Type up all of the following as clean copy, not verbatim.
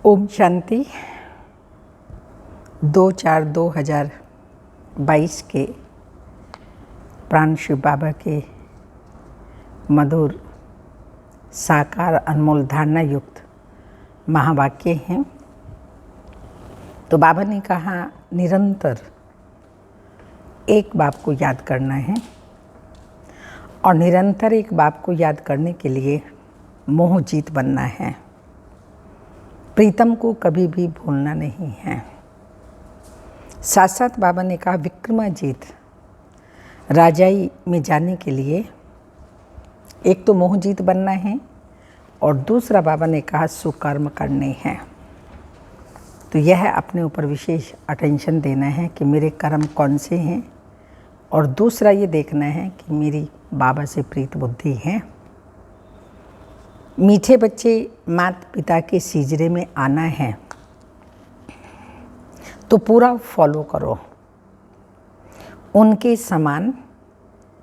ओम शांति। 2/4/2022 के प्राण शिव बाबा के मधुर साकार अनमोल धारणा युक्त महावाक्य हैं। तो बाबा ने कहा निरंतर एक बाप को याद करना है और निरंतर एक बाप को याद करने के लिए मोह जीत बनना है। प्रीतम को कभी भी भूलना नहीं है। साथ साथ बाबा ने कहा विक्रमाजीत राजाई में जाने के लिए एक तो मोह जीत बनना है और दूसरा बाबा ने कहा सुकर्म करने हैं। तो यह अपने ऊपर विशेष अटेंशन देना है कि मेरे कर्म कौन से हैं और दूसरा ये देखना है कि मेरी बाबा से प्रीत बुद्धि है। मीठे बच्चे माता पिता के सीजरे में आना है तो पूरा फॉलो करो, उनके समान।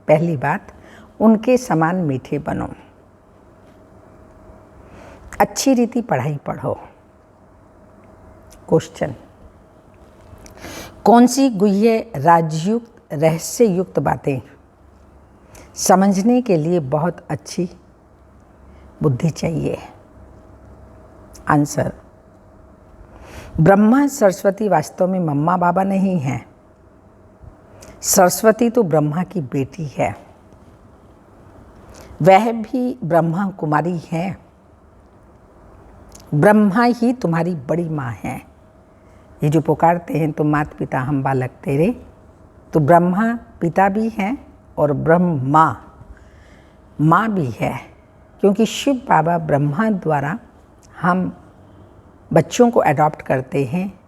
पहली बात, उनके समान मीठे बनो, अच्छी रीति पढ़ाई पढ़ो। क्वेश्चन, कौन सी गुह्य राजयुक्त रहस्य युक्त बातें समझने के लिए बहुत अच्छी बुद्धि चाहिए? आंसर, ब्रह्मा सरस्वती वास्तव में मम्मा बाबा नहीं है। सरस्वती तो ब्रह्मा की बेटी है, वह भी ब्रह्मा कुमारी है। ब्रह्मा ही तुम्हारी बड़ी माँ है। ये जो पुकारते हैं तो माता पिता हम बालक तेरे, तो ब्रह्मा पिता भी हैं और ब्रह्मा माँ भी है, क्योंकि शिव बाबा ब्रह्मा द्वारा हम बच्चों को अडॉप्ट करते हैं,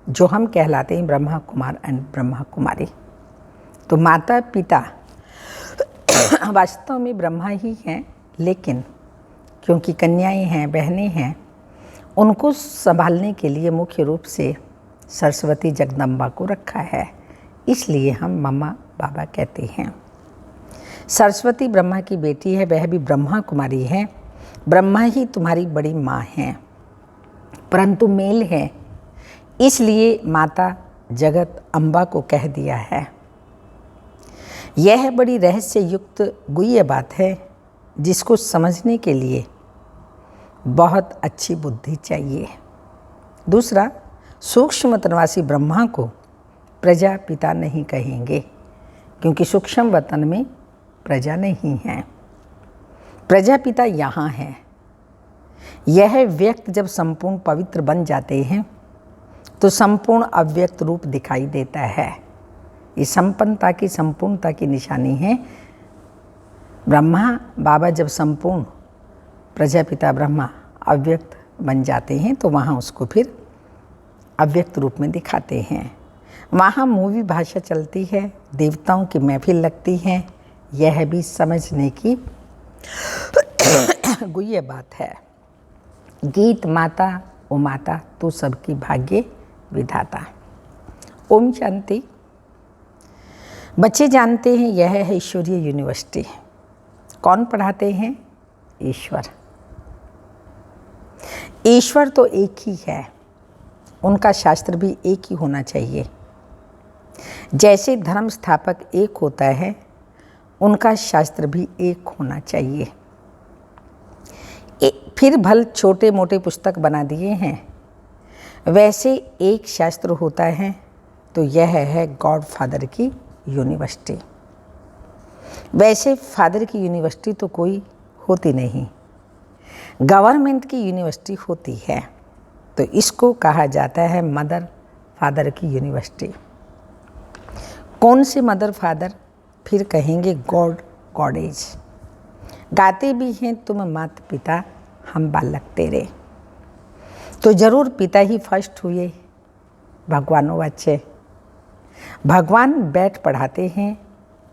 जो हम कहलाते हैं ब्रह्मा कुमार एंड ब्रह्मा कुमारी। तो माता पिता वास्तव में ब्रह्मा ही हैं, लेकिन क्योंकि कन्याएं हैं, बहनें हैं, उनको संभालने के लिए मुख्य रूप से सरस्वती जगदम्बा को रखा है, इसलिए हम मम्मा बाबा कहते हैं। सरस्वती ब्रह्मा की बेटी है, वह भी ब्रह्मा कुमारी है। ब्रह्मा ही तुम्हारी बड़ी माँ है, परंतु मेल है, इसलिए माता जगत अम्बा को कह दिया है। यह बड़ी रहस्य युक्त गुह्य बात है, जिसको समझने के लिए बहुत अच्छी बुद्धि चाहिए। दूसरा, सूक्ष्म तनवासी ब्रह्मा को प्रजापिता नहीं कहेंगे, क्योंकि सूक्ष्म वतन में प्रजा नहीं है। प्रजापिता यहाँ है। यह व्यक्त जब संपूर्ण पवित्र बन जाते हैं तो संपूर्ण अव्यक्त रूप दिखाई देता है। ये संपन्नता की, संपूर्णता की निशानी है। ब्रह्मा बाबा जब संपूर्ण प्रजापिता ब्रह्मा अव्यक्त बन जाते हैं तो वहाँ उसको फिर अव्यक्त रूप में दिखाते हैं। वहाँ मूवी भाषा चलती है, देवताओं की महफिल लगती है। यह भी समझने की गुह्य बात है। गीत माता ओ माता तू सबकी भाग्य विधाता। ओम शांति। बच्चे जानते हैं यह है ईश्वरीय यूनिवर्सिटी। कौन पढ़ाते हैं? ईश्वर। ईश्वर तो एक ही है, उनका शास्त्र भी एक ही होना चाहिए। जैसे धर्म स्थापक एक होता है, उनका शास्त्र भी एक होना चाहिए। फिर भल छोटे मोटे पुस्तक बना दिए हैं, वैसे एक शास्त्र होता है, तो यह है गॉड फादर की यूनिवर्सिटी। वैसे फादर की यूनिवर्सिटी तो कोई होती नहीं, गवर्नमेंट की यूनिवर्सिटी होती है, तो इसको कहा जाता है मदर फादर की यूनिवर्सिटी। कौन से मदर फादर? फिर कहेंगे गॉड गॉडेज। गाते भी हैं तुम माता पिता हम बालक तेरे, तो जरूर पिता ही फर्स्ट हुए भगवानों बच्चे। भगवान बैठ पढ़ाते हैं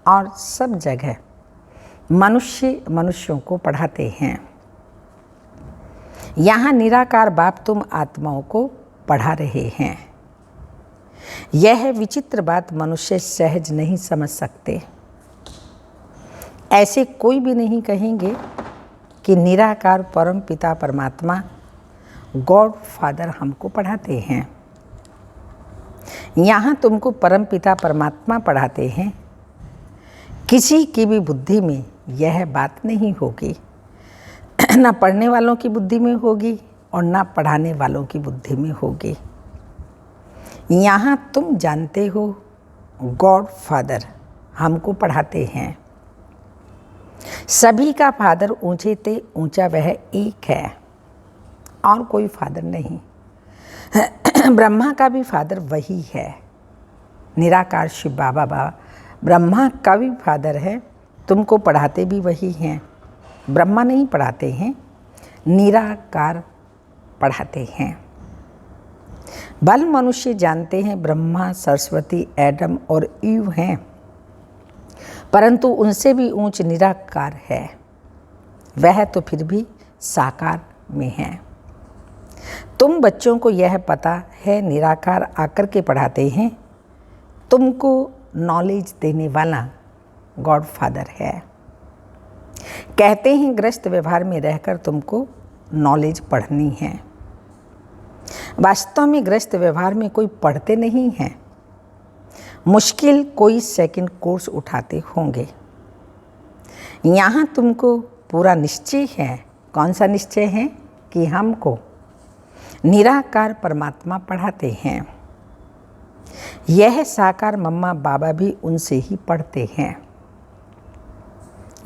और सब जगह मनुष्य मनुष्यों को पढ़ाते हैं। यहाँ निराकार बाप तुम आत्माओं को पढ़ा रहे हैं। यह विचित्र बात मनुष्य सहज नहीं समझ सकते। ऐसे कोई भी नहीं कहेंगे कि निराकार परम पिता परमात्मा गॉड फादर हमको पढ़ाते हैं। यहाँ तुमको परमपिता परमात्मा पढ़ाते हैं। किसी की भी बुद्धि में यह बात नहीं होगी, ना पढ़ने वालों की बुद्धि में होगी और ना पढ़ाने वालों की बुद्धि में होगी। यहाँ तुम जानते हो गॉड फादर हमको पढ़ाते हैं। सभी का फादर ऊंचे ते ऊंचा वह एक है और कोई फादर नहीं। ब्रह्मा का भी फादर वही है, निराकार शिव बाबा ब्रह्मा का भी फादर है। तुमको पढ़ाते भी वही हैं। ब्रह्मा नहीं पढ़ाते हैं, निराकार पढ़ाते हैं। बल मनुष्य जानते हैं ब्रह्मा, सरस्वती, एडम और ईव हैं, परंतु उनसे भी ऊंच निराकार है। वह तो फिर भी साकार में है। तुम बच्चों को यह पता है निराकार आकर के पढ़ाते हैं। तुमको नॉलेज देने वाला गॉड फादर है। कहते हैं ग्रस्त व्यवहार में रहकर तुमको नॉलेज पढ़नी है। वास्तव में ग्रस्त व्यवहार में कोई पढ़ते नहीं हैं। मुश्किल कोई सेकंड कोर्स उठाते होंगे। यहाँ तुमको पूरा निश्चय है। कौन सा निश्चय है? कि हमको निराकार परमात्मा पढ़ाते हैं। यह साकार मम्मा बाबा भी उनसे ही पढ़ते हैं।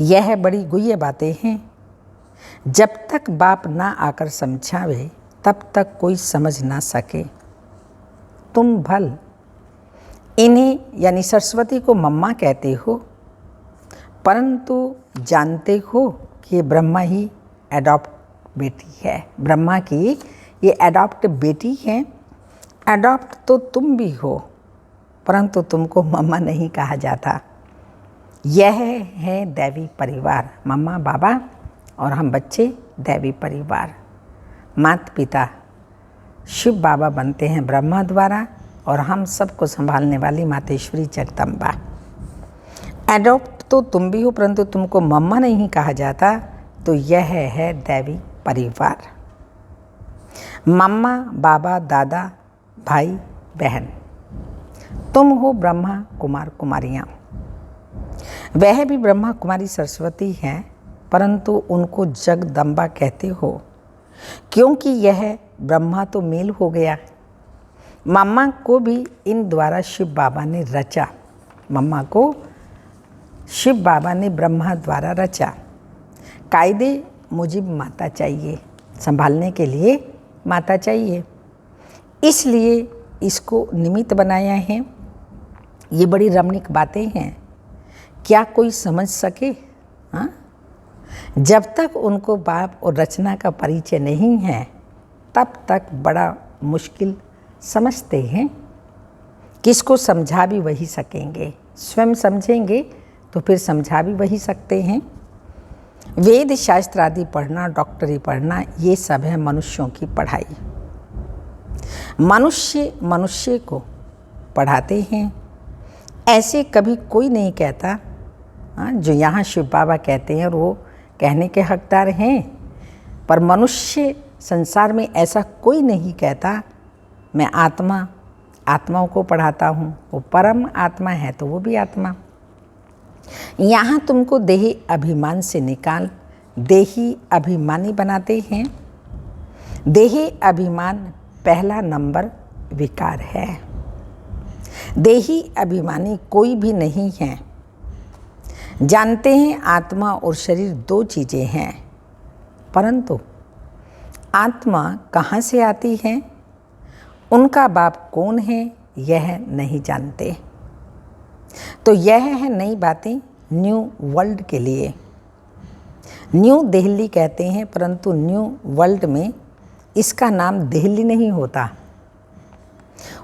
यह बड़ी गुह्य बातें हैं। जब तक बाप ना आकर समझावे तब तक कोई समझ ना सके। तुम भल इन्हें यानी सरस्वती को मम्मा कहते हो, परंतु जानते हो कि ब्रह्मा ही एडॉप्ट बेटी है। ब्रह्मा की ये एडॉप्ट बेटी है। एडॉप्ट तो तुम भी हो, परंतु तुमको मम्मा नहीं कहा जाता। यह है दैवी परिवार। मम्मा बाबा और हम बच्चे दैवी परिवार। माता पिता शिव बाबा बनते हैं ब्रह्मा द्वारा और हम सबको संभालने वाली मातेश्वरी जगदम्बा। एडॉप्ट तो तुम भी हो, परंतु तुमको मम्मा नहीं कहा जाता। तो यह है दैवी परिवार। मम्मा बाबा दादा भाई बहन, तुम हो ब्रह्मा कुमार कुमारियाँ। वह भी ब्रह्मा कुमारी सरस्वती हैं, परंतु उनको जगदम्बा कहते हो क्योंकि यह ब्रह्मा तो मेल हो गया। मम्मा को भी इन द्वारा शिव बाबा ने रचा। मम्मा को शिव बाबा ने ब्रह्मा द्वारा रचा। कायदे मुजिब माता चाहिए, संभालने के लिए माता चाहिए, इसलिए इसको निमित्त बनाया है। ये बड़ी रमणीक बातें हैं। क्या कोई समझ सके? हाँ, जब तक उनको बाप और रचना का परिचय नहीं है तब तक बड़ा मुश्किल समझते हैं। किसको समझा भी वही सकेंगे। स्वयं समझेंगे तो फिर समझा भी वही सकते हैं। वेद शास्त्र आदि पढ़ना, डॉक्टरी पढ़ना, ये सब है मनुष्यों की पढ़ाई। मनुष्य मनुष्य को पढ़ाते हैं। ऐसे कभी कोई नहीं कहता जो यहाँ शिव बाबा कहते हैं और वो कहने के हकदार हैं। पर मनुष्य संसार में ऐसा कोई नहीं कहता मैं आत्माओं को पढ़ाता हूँ। वो परम आत्मा है तो वो भी आत्मा। यहाँ तुमको देही अभिमान से निकाल देही अभिमानी बनाते हैं। देही अभिमान पहला नंबर विकार है। देही अभिमानी कोई भी नहीं है। जानते हैं आत्मा और शरीर दो चीज़ें हैं, परंतु आत्मा कहाँ से आती है, उनका बाप कौन है, यह नहीं जानते। तो यह है नई बातें न्यू वर्ल्ड के लिए। न्यू दिल्ली कहते हैं, परंतु न्यू वर्ल्ड में इसका नाम दिल्ली नहीं होता,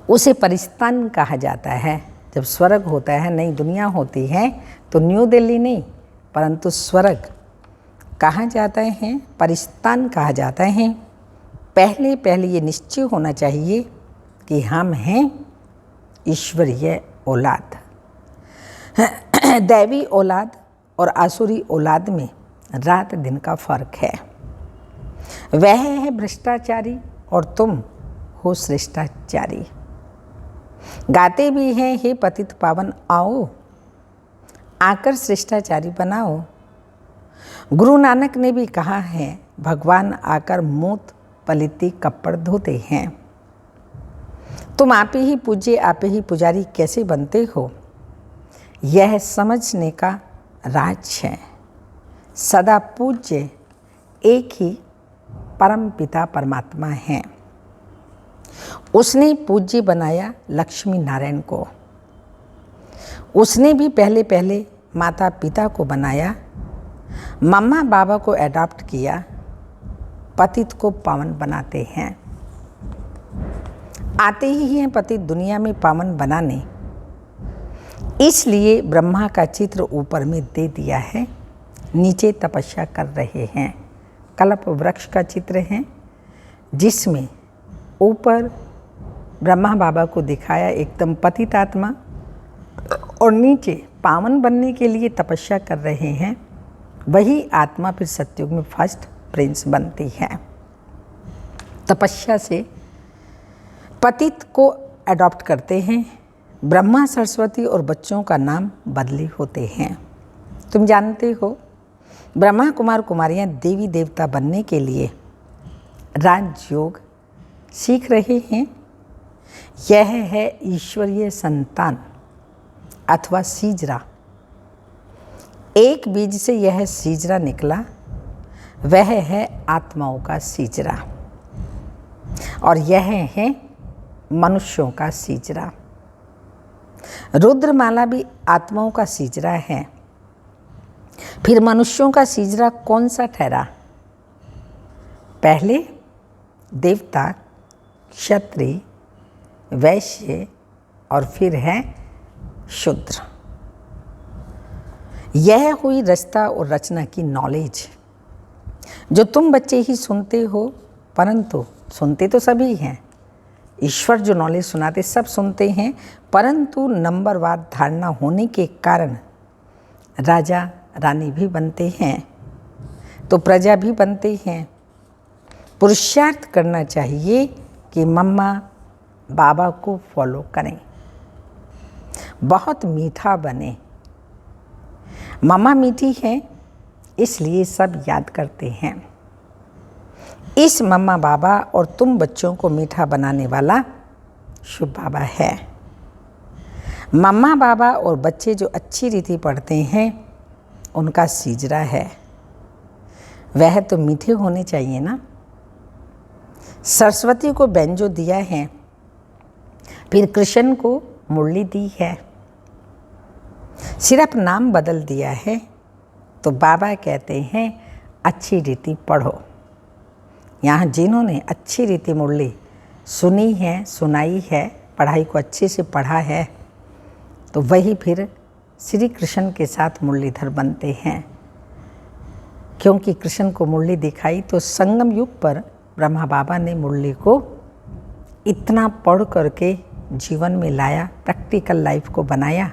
उसे परिस्तान कहा जाता है। जब स्वर्ग होता है, नई दुनिया होती है, तो न्यू दिल्ली नहीं परंतु स्वर्ग कहा जाता है, परिस्तान कहा जाता है। पहले ये निश्चय होना चाहिए कि हम हैं ईश्वरीय औलाद। दैवी औलाद और आसुरी औलाद में रात दिन का फर्क है। वह है भ्रष्टाचारी और तुम हो श्रेष्ठाचारी। गाते भी हैं, हे पतित पावन आओ, आकर श्रेष्ठाचारी बनाओ। गुरु नानक ने भी कहा है, भगवान आकर मूत पलिती कपड़ धोते हैं। तुम आप ही पूज्य आप ही पुजारी कैसे बनते हो, यह समझने का राज है। सदा पूज्य एक ही परम पिता परमात्मा है। उसने पूज्य बनाया लक्ष्मी नारायण को। उसने भी पहले पहले माता पिता को बनाया, मम्मा बाबा को अडॉप्ट किया, पतित को पावन बनाते हैं। आते ही हैं पतित दुनिया में पावन बनाने, इसलिए ब्रह्मा का चित्र ऊपर में दे दिया है, नीचे तपस्या कर रहे हैं। कल्प वृक्ष का चित्र है जिसमें ऊपर ब्रह्मा बाबा को दिखाया एकदम पतित आत्मा, और नीचे पावन बनने के लिए तपस्या कर रहे हैं। वही आत्मा फिर सतयुग में फर्स्ट प्रिंस बनती है। तपस्या से पतित को अडॉप्ट करते हैं। ब्रह्मा सरस्वती और बच्चों का नाम बदली होते हैं। तुम जानते हो, ब्रह्मा कुमार कुमारियाँ देवी देवता बनने के लिए राजयोग सीख रहे हैं। यह है ईश्वरीय संतान अथवा सीजरा। एक बीज से यह सीजरा निकला, वह है आत्माओं का सीजरा, और यह है मनुष्यों का सीजरा। रुद्रमाला भी आत्माओं का सीजरा है। फिर मनुष्यों का सीजरा कौन सा ठहरा? पहले देवता, क्षत्रिय, वैश्य और फिर है शूद्र। यह हुई रचना और रचना की नॉलेज, जो तुम बच्चे ही सुनते हो, परंतु सुनते तो सभी हैं। ईश्वर जो नॉलेज सुनाते सब सुनते हैं, परंतु नंबरवार धारणा होने के कारण राजा रानी भी बनते हैं, तो प्रजा भी बनते हैं। पुरुषार्थ करना चाहिए कि मम्मा बाबा को फॉलो करें, बहुत मीठा बने। मम्मा मीठी है इसलिए सब याद करते हैं। इस मम्मा बाबा और तुम बच्चों को मीठा बनाने वाला शुभ बाबा है। मम्मा बाबा और बच्चे जो अच्छी रीति पढ़ते हैं, उनका सीजरा है। वह तो मीठे होने चाहिए ना। सरस्वती को बेंजो दिया है, फिर कृष्ण को मुरली दी है। सिर्फ नाम बदल दिया है, तो बाबा कहते हैं अच्छी रीति पढ़ो। यहाँ जिन्होंने अच्छी रीति मुरली सुनी है, सुनाई है, पढ़ाई को अच्छे से पढ़ा है, तो वही फिर श्री कृष्ण के साथ मुरलीधर बनते हैं। क्योंकि कृष्ण को मुरली दिखाई तो संगम युग पर ब्रह्मा बाबा ने मुरली को इतना पढ़ करके जीवन में लाया, प्रैक्टिकल लाइफ को बनाया।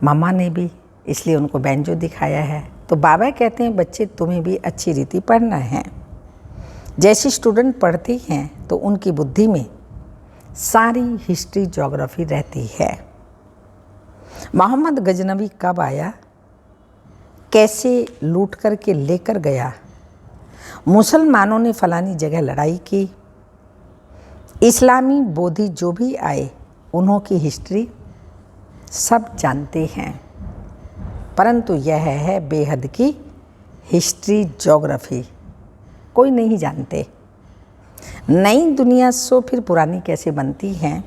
मामा ने भी इसलिए उनको बेंजो दिखाया है। तो बाबा कहते हैं बच्चे तुम्हें भी अच्छी रीति पढ़ना है। जैसे स्टूडेंट पढ़ते हैं तो उनकी बुद्धि में सारी हिस्ट्री ज्योग्राफी रहती है। मोहम्मद गजनवी कब आया, कैसे लूट करके लेकर गया, मुसलमानों ने फलानी जगह लड़ाई की, इस्लामी बोधी जो भी आए उन्हों की हिस्ट्री सब जानते हैं। परंतु यह है बेहद की हिस्ट्री ज्योग्राफी कोई नहीं जानते। नई दुनिया सो फिर पुरानी कैसे बनती है,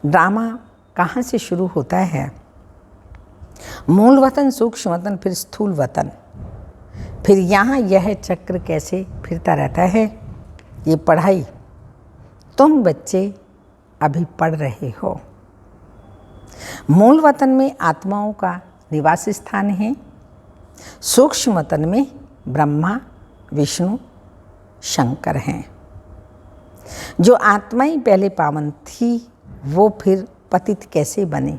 ड्रामा कहाँ से शुरू होता है, मूल वतन, सूक्ष्म वतन, फिर स्थूल वतन, फिर यहाँ यह चक्र कैसे फिरता रहता है। ये पढ़ाई तुम बच्चे अभी पढ़ रहे हो। मूल वतन में आत्माओं का निवास स्थान है, सूक्ष्म वतन में ब्रह्मा, विष्णु, शंकर हैं। जो आत्माएं पहले पावन थी वो फिर पतित कैसे बने,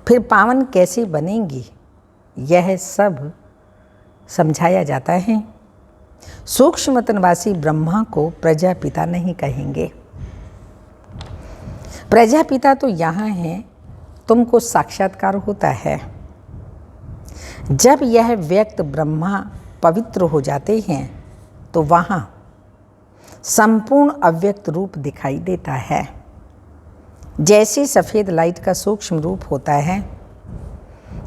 फिर पावन कैसे बनेंगी, यह सब समझाया जाता है। सूक्ष्मतनवासी ब्रह्मा को प्रजापिता नहीं कहेंगे। प्रजापिता तो यहाँ है, तुमको साक्षात्कार होता है। जब यह व्यक्त ब्रह्मा पवित्र हो जाते हैं तो वहाँ संपूर्ण अव्यक्त रूप दिखाई देता है। जैसे सफ़ेद लाइट का सूक्ष्म रूप होता है,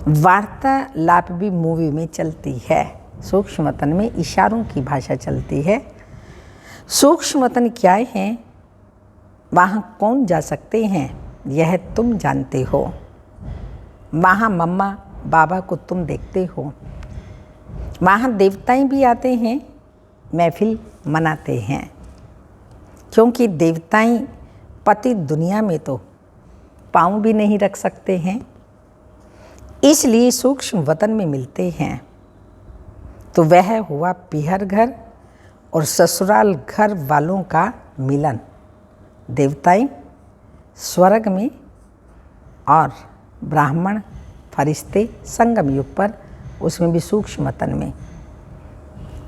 वार्तालाप भी मूवी में चलती है। सूक्ष्मतन में इशारों की भाषा चलती है। सूक्ष्मतन क्या है, वहाँ कौन जा सकते हैं, यह तुम जानते हो। वहाँ मम्मा बाबा को तुम देखते हो। वहाँ देवताएं भी आते हैं, महफिल मनाते हैं, क्योंकि देवताएं पतित दुनिया में तो पाँव भी नहीं रख सकते हैं, इसलिए सूक्ष्म वतन में मिलते हैं। तो वह हुआ पीहर घर और ससुराल घर वालों का मिलन। देवताएं स्वर्ग में और ब्राह्मण फरिश्ते संगम युग पर, उसमें भी सूक्ष्म वतन में।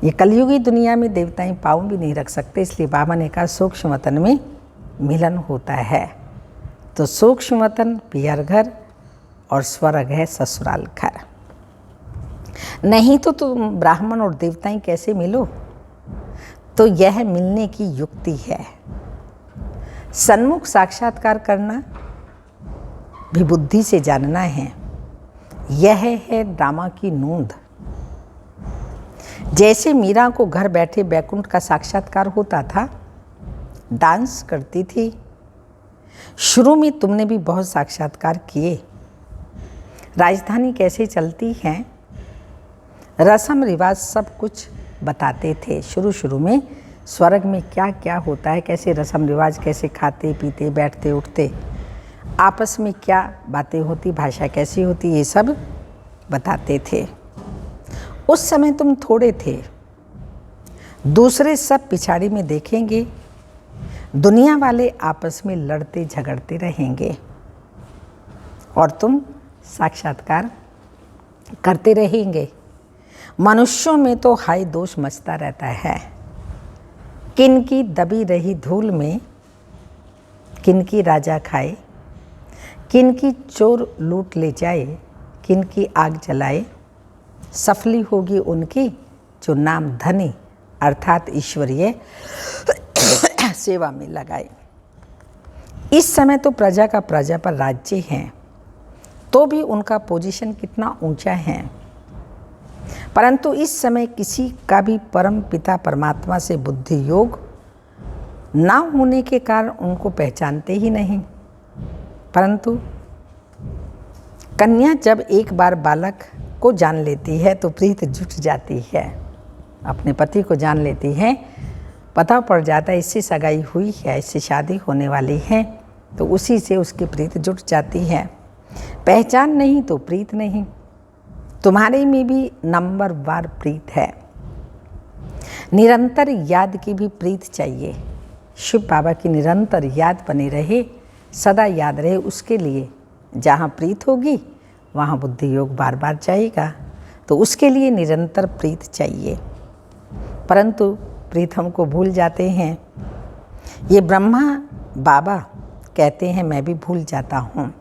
ये कलयुगी दुनिया में देवताएं पाँव भी नहीं रख सकते, इसलिए बाबा ने कहा सूक्ष्म वतन में मिलन होता है। तो सूक्ष्म वतन पीहर घर और स्वर्ग है ससुराल घर। नहीं तो तुम ब्राह्मण और देवताएं कैसे मिलो? तो यह मिलने की युक्ति है। सन्मुख साक्षात्कार करना भी बुद्धि से जानना है। यह है ड्रामा की नूंद। जैसे मीरा को घर बैठे बैकुंठ का साक्षात्कार होता था, डांस करती थी। शुरू में तुमने भी बहुत साक्षात्कार किए। राजधानी कैसे चलती है, रस्म रिवाज सब कुछ बताते थे। शुरू में स्वर्ग में क्या क्या होता है, कैसे रस्म रिवाज, कैसे खाते पीते बैठते उठते, आपस में क्या बातें होती, भाषा कैसी होती, ये सब बताते थे। उस समय तुम थोड़े थे, दूसरे सब पिछाड़ी में देखेंगे। दुनिया वाले आपस में लड़ते झगड़ते रहेंगे और तुम साक्षात्कार करते रहेंगे। मनुष्यों में तो हाय दोष मचता रहता है। किनकी दबी रही धूल में किनकी राजा खाए, किनकी चोर लूट ले जाए, किनकी आग जलाए। सफली होगी उनकी जो नाम धनी अर्थात ईश्वरीय सेवा में लगाए। इस समय तो प्रजा का प्रजा पर राज्य है, तो भी उनका पोजीशन कितना ऊंचा है। परंतु इस समय किसी का भी परम पिता परमात्मा से बुद्धि योग ना होने के कारण उनको पहचानते ही नहीं। परंतु कन्या जब एक बार बालक को जान लेती है तो प्रीत जुट जाती है। अपने पति को जान लेती है, पता पड़ जाता है इससे सगाई हुई है, इससे शादी होने वाली है, तो उसी से उसकी प्रीत जुट जाती है। पहचान नहीं तो प्रीत नहीं। तुम्हारे में भी नंबर वार प्रीत है। निरंतर याद की भी प्रीत चाहिए। शिव बाबा की निरंतर याद बनी रहे, सदा याद रहे। उसके लिए जहाँ प्रीत होगी वहाँ बुद्धि योग बार बार जाएगा। तो उसके लिए निरंतर प्रीत चाहिए। परंतु प्रीत हमको भूल जाते हैं। ये ब्रह्मा बाबा कहते हैं मैं भी भूल जाता हूँ।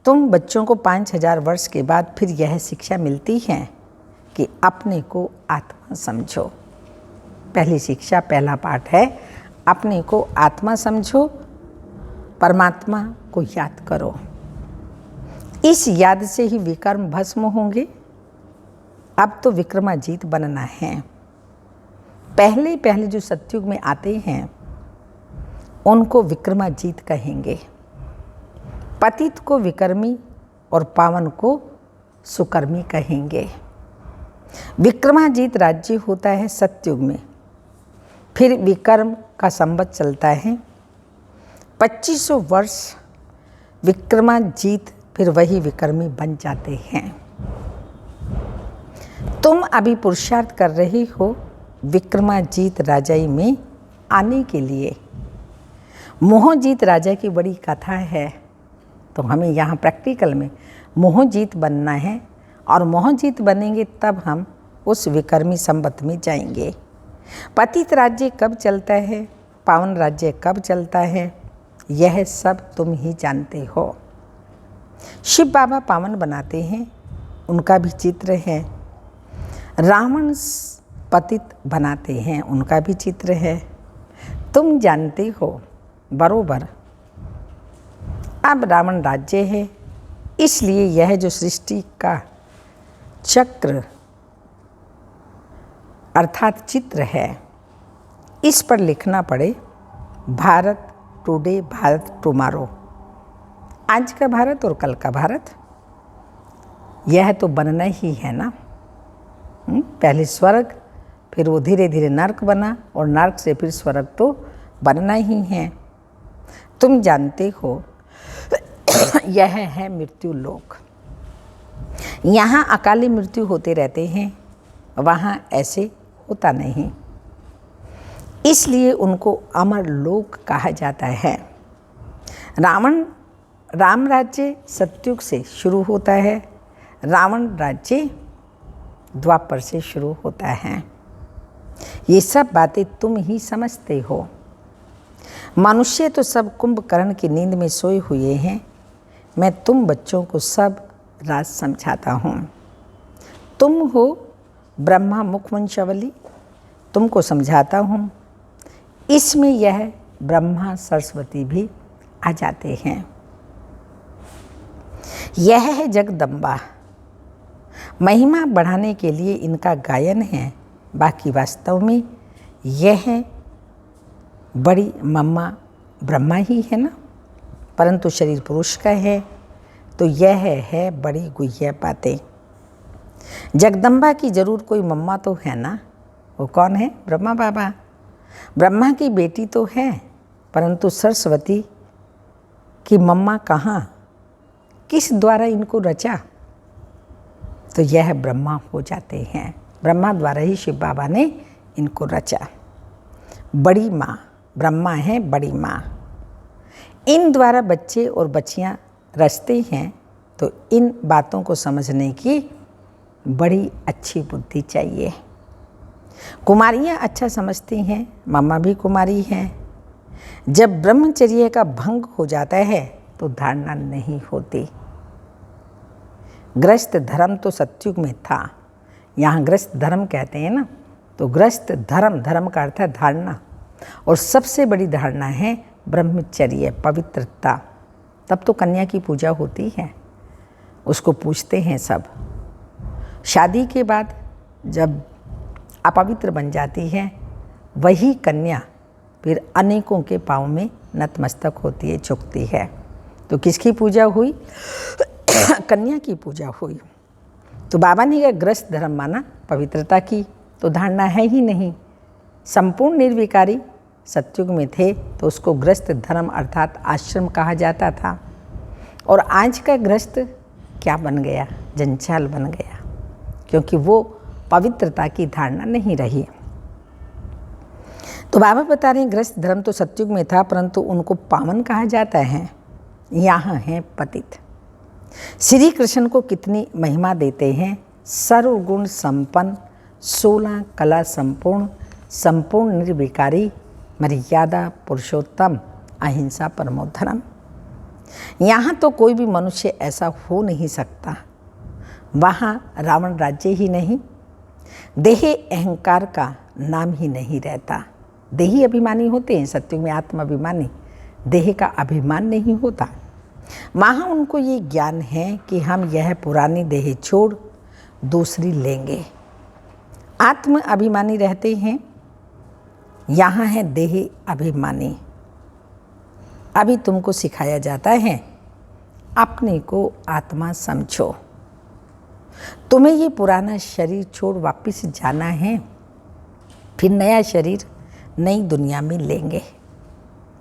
तुम बच्चों को 5000 वर्ष के बाद फिर यह शिक्षा मिलती है कि अपने को आत्मा समझो। पहली शिक्षा, पहला पाठ है, अपने को आत्मा समझो, परमात्मा को याद करो। इस याद से ही विकर्म भस्म होंगे। अब तो विक्रमाजीत बनना है। पहले जो सतयुग में आते हैं उनको विक्रमाजीत कहेंगे। पतित को विकर्मी और पावन को सुकर्मी कहेंगे। विक्रमाजीत राज्य होता है सतयुग में। फिर विक्रम का संवत चलता है 2500 वर्ष विक्रमाजीत, फिर वही विक्रमी बन जाते हैं। तुम अभी पुरुषार्थ कर रही हो विक्रमाजीत राजाई में आने के लिए। मोहजीत राजा की बड़ी कथा है, तो हमें यहाँ प्रैक्टिकल में मोहजीत बनना है। और मोहजीत बनेंगे तब हम उस विकर्मी संवत में जाएंगे। पतित राज्य कब चलता है, पावन राज्य कब चलता है, यह सब तुम ही जानते हो। शिव बाबा पावन बनाते हैं, उनका भी चित्र है। रावण पतित बनाते हैं, उनका भी चित्र है। तुम जानते हो बरोबर। अब रावण राज्य है, इसलिए यह जो सृष्टि का चक्र अर्थात चित्र है, इस पर लिखना पड़े भारत टुडे, भारत टुमारो। आज का भारत और कल का भारत, यह तो बनना ही है ना। पहले स्वर्ग, फिर वो धीरे धीरे नर्क बना, और नर्क से फिर स्वर्ग तो बनना ही है। तुम जानते हो यह है मृत्यु लोक। यहाँ अकाली मृत्यु होते रहते हैं, वहाँ ऐसे होता नहीं, इसलिए उनको अमर लोक कहा जाता है। राम राज्य सतयुग से शुरू होता है, रावण राज्य द्वापर से शुरू होता है। ये सब बातें तुम ही समझते हो। मनुष्य तो सब कुंभकर्ण की नींद में सोए हुए हैं। मैं तुम बच्चों को सब राज समझाता हूँ। तुम हो ब्रह्मा मुखवंशावली, तुमको समझाता हूँ। इसमें यह ब्रह्मा सरस्वती भी आ जाते हैं। यह है जगदम्बा। महिमा बढ़ाने के लिए इनका गायन है, बाकी वास्तव में यह बड़ी मम्मा ब्रह्मा ही है ना, परंतु शरीर पुरुष का है, तो यह है बड़ी गुह्य बातें। जगदम्बा की जरूर कोई मम्मा तो है ना। वो कौन है? ब्रह्मा बाबा। ब्रह्मा की बेटी तो है, परंतु सरस्वती की मम्मा कहाँ, किस द्वारा इनको रचा? तो यह ब्रह्मा हो जाते हैं। ब्रह्मा द्वारा ही शिव बाबा ने इनको रचा। बड़ी माँ ब्रह्मा है, बड़ी माँ। इन द्वारा बच्चे और बच्चियाँ रचते हैं, तो इन बातों को समझने की बड़ी अच्छी बुद्धि चाहिए। कुमारियाँ अच्छा समझती हैं, मम्मा भी कुमारी हैं। जब ब्रह्मचर्य का भंग हो जाता है तो धारणा नहीं होती। गृहस्थ धर्म तो सतयुग में था, यहाँ गृहस्थ धर्म कहते हैं ना, तो गृहस्थ धर्म, धर्म का अर्थ है धारणा, और सबसे बड़ी धारणा है ब्रह्मचर्य, पवित्रता। तब तो कन्या की पूजा होती है, उसको पूछते हैं सब। शादी के बाद जब अपवित्र बन जाती है, वही कन्या फिर अनेकों के पाँव में नतमस्तक होती है, झुकती है। तो किसकी पूजा हुई? कन्या की पूजा हुई। तो बाबा ने क्या गृहस्थ धर्म माना, पवित्रता की तो धारणा है ही नहीं। संपूर्ण निर्विकारी सतयुग में थे, तो उसको गृहस्थ धर्म अर्थात आश्रम कहा जाता था। और आज का गृहस्थ क्या बन गया? जंजाल बन गया, क्योंकि वो पवित्रता की धारणा नहीं रही। तो बाबा बता रहे हैं गृहस्थ धर्म तो सतयुग में था, परंतु उनको पावन कहा जाता है। यहाँ है पतित। श्री कृष्ण को कितनी महिमा देते हैं। सर्वगुण संपन्न, 16 कला संपूर्ण, संपूर्ण निर्विकारी, मर्यादा पुरुषोत्तम, अहिंसा परमो धर्म। यहाँ तो कोई भी मनुष्य ऐसा हो नहीं सकता। वहाँ रावण राज्य ही नहीं, देह अहंकार का नाम ही नहीं रहता। देही अभिमानी होते हैं, सत्युग में आत्म अभिमानी, देह का अभिमान नहीं होता। वहाँ उनको ये ज्ञान है कि हम यह पुरानी देह छोड़ दूसरी लेंगे। आत्म अभिमानी रहते हैं, यहाँ है देह अभिमानी। अभी तुमको सिखाया जाता है अपने को आत्मा समझो। तुम्हें ये पुराना शरीर छोड़ वापस जाना है, फिर नया शरीर नई दुनिया में लेंगे।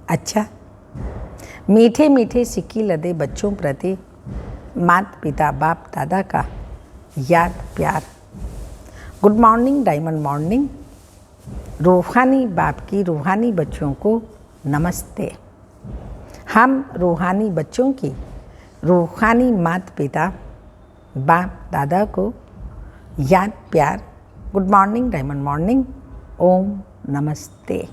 अच्छा, मीठे मीठे सिक्की लदे बच्चों प्रति माता पिता बाप दादा का याद प्यार। Good morning, diamond morning. रूहानी बाप की रूहानी बच्चों को नमस्ते। हम रूहानी बच्चों की रूहानी माता पिता बाप दादा को याद प्यार गुड मॉर्निंग, डायमंड मॉर्निंग, ओम नमस्ते।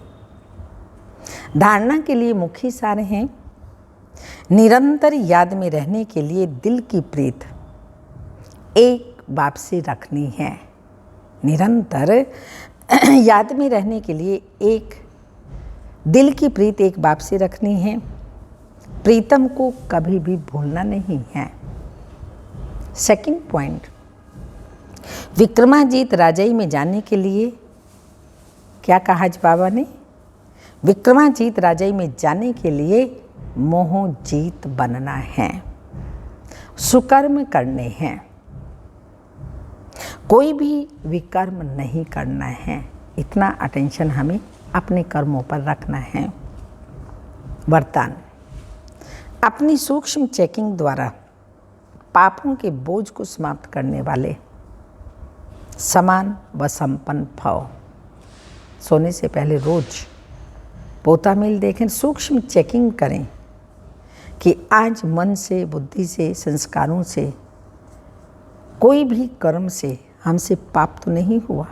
धारणा के लिए मुख्य सार हैं। निरंतर याद में रहने के लिए दिल की प्रीत एक बाप से रखनी है। निरंतर याद में रहने के लिए एक दिल की प्रीत एक बाप से रखनी है। प्रीतम को कभी भी भूलना नहीं है। सेकंड पॉइंट, विक्रमाजीत राजाई में जाने के लिए क्या कहा बाबा ने? विक्रमाजीत राजाई में जाने के लिए मोहजीत बनना है, सुकर्म करने हैं, कोई भी विकर्म नहीं करना है। इतना अटेंशन हमें अपने कर्मों पर रखना है। वरदान, अपनी सूक्ष्म चेकिंग द्वारा पापों के बोझ को समाप्त करने वाले समान व संपन्न भव। सोने से पहले रोज पोता मेल देखें, सूक्ष्म चेकिंग करें कि आज मन से, बुद्धि से, संस्कारों से, कोई भी कर्म से हमसे पाप तो नहीं हुआ,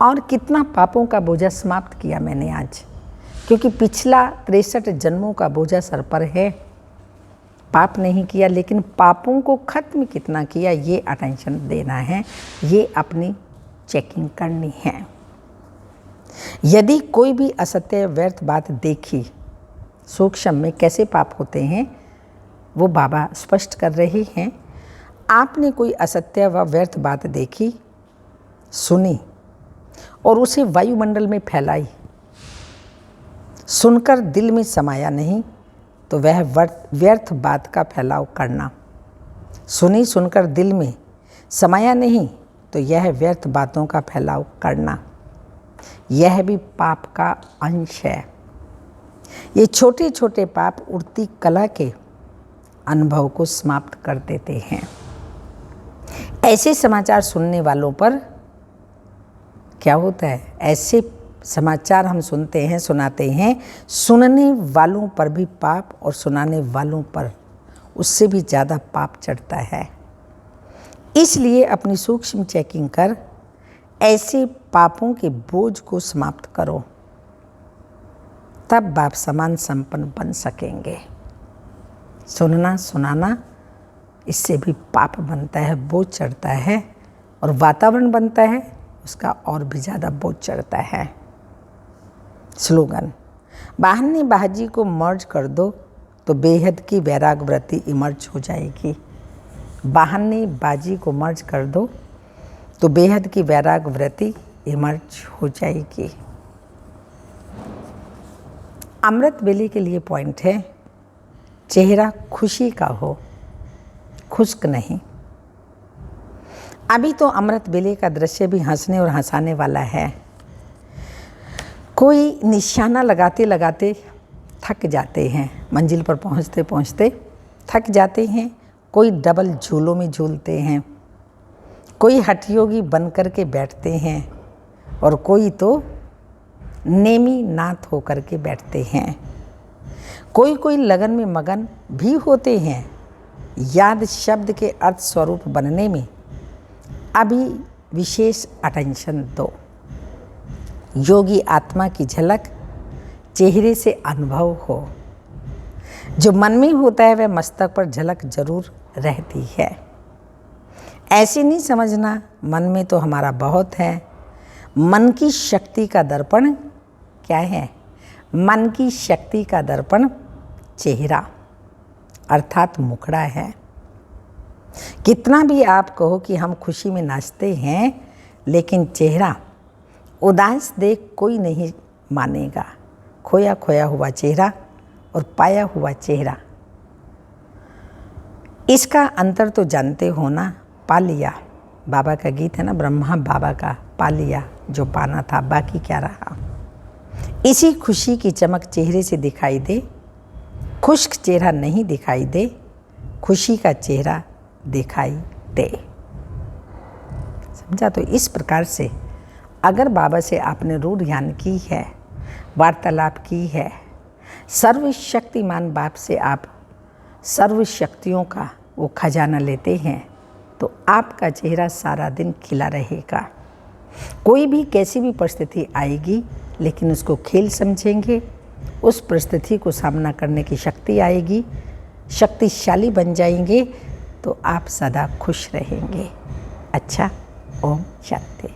और कितना पापों का बोझा समाप्त किया मैंने आज, क्योंकि पिछला 63 जन्मों का बोझा सर पर है। पाप नहीं किया, लेकिन पापों को खत्म कितना किया, ये अटेंशन देना है, ये अपनी चेकिंग करनी है। यदि कोई भी असत्य व्यर्थ बात देखी, सूक्ष्म में कैसे पाप होते हैं वो बाबा स्पष्ट कर रहे हैं। आपने कोई असत्य व व्यर्थ बात देखी, सुनी और उसे वायुमंडल में फैलाई, सुनकर दिल में समाया नहीं तो वह व्यर्थ बात का फैलाव करना। सुनी सुनकर दिल में समाया नहीं तो यह व्यर्थ बातों का फैलाव करना, यह भी पाप का अंश है। ये छोटे छोटे पाप उड़ती कला के अनुभव को समाप्त कर देते हैं। ऐसे समाचार सुनने वालों पर क्या होता है? ऐसे समाचार हम सुनते हैं, सुनाते हैं, सुनने वालों पर भी पाप और सुनाने वालों पर उससे भी ज़्यादा पाप चढ़ता है। इसलिए अपनी सूक्ष्म चेकिंग कर ऐसे पापों के बोझ को समाप्त करो, तब बाप समान संपन्न बन सकेंगे। सुनना सुनाना इससे भी पाप बनता है, बोझ चढ़ता है, और वातावरण बनता है उसका और भी ज़्यादा बोझ चढ़ता है। स्लोगन, बाहनी बाजी को मर्ज कर दो तो बेहद की वैराग वृत्ति इमर्ज हो जाएगी। बाहनी बाजी को मर्ज कर दो तो बेहद की वैराग वृत्ति इमर्ज हो जाएगी। अमृत बेले के लिए पॉइंट है, चेहरा खुशी का हो, खुश्क नहीं। अभी तो अमृत बेले का दृश्य भी हंसने और हंसाने वाला है। कोई निशाना लगाते लगाते थक जाते हैं, मंजिल पर पहुंचते पहुंचते थक जाते हैं। कोई डबल झूलों में झूलते हैं, कोई हठयोगी बन कर के बैठते हैं, और कोई तो नेमी नाथ होकर के बैठते हैं। कोई कोई लगन में मगन भी होते हैं। याद शब्द के अर्थ स्वरूप बनने में अभी विशेष अटेंशन दो। योगी आत्मा की झलक चेहरे से अनुभव हो। जो मन में होता है वह मस्तक पर झलक जरूर रहती है। ऐसे नहीं समझना मन में तो हमारा बहुत है। मन की शक्ति का दर्पण क्या है? मन की शक्ति का दर्पण चेहरा अर्थात मुखड़ा है। कितना भी आप कहो कि हम खुशी में नाचते हैं, लेकिन चेहरा उदास देख कोई नहीं मानेगा। खोया खोया हुआ चेहरा और पाया हुआ चेहरा, इसका अंतर तो जानते हो ना। पा लिया, बाबा का गीत है ना, ब्रह्मा बाबा का, पा लिया जो पाना था, बाकी क्या रहा। इसी खुशी की चमक चेहरे से दिखाई दे, खुश्क चेहरा नहीं दिखाई दे, खुशी का चेहरा दिखाई दे। समझा? तो इस प्रकार से अगर बाबा से आपने रूढ़ ध्यान की है, वार्तालाप की है, सर्वशक्तिमान बाप से आप सर्व शक्तियों का वो खजाना लेते हैं, तो आपका चेहरा सारा दिन खिला रहेगा। कोई भी कैसी भी परिस्थिति आएगी, लेकिन उसको खेल समझेंगे, उस परिस्थिति को सामना करने की शक्ति आएगी, शक्तिशाली बन जाएंगे, तो आप सदा खुश रहेंगे। अच्छा, ओम शांति।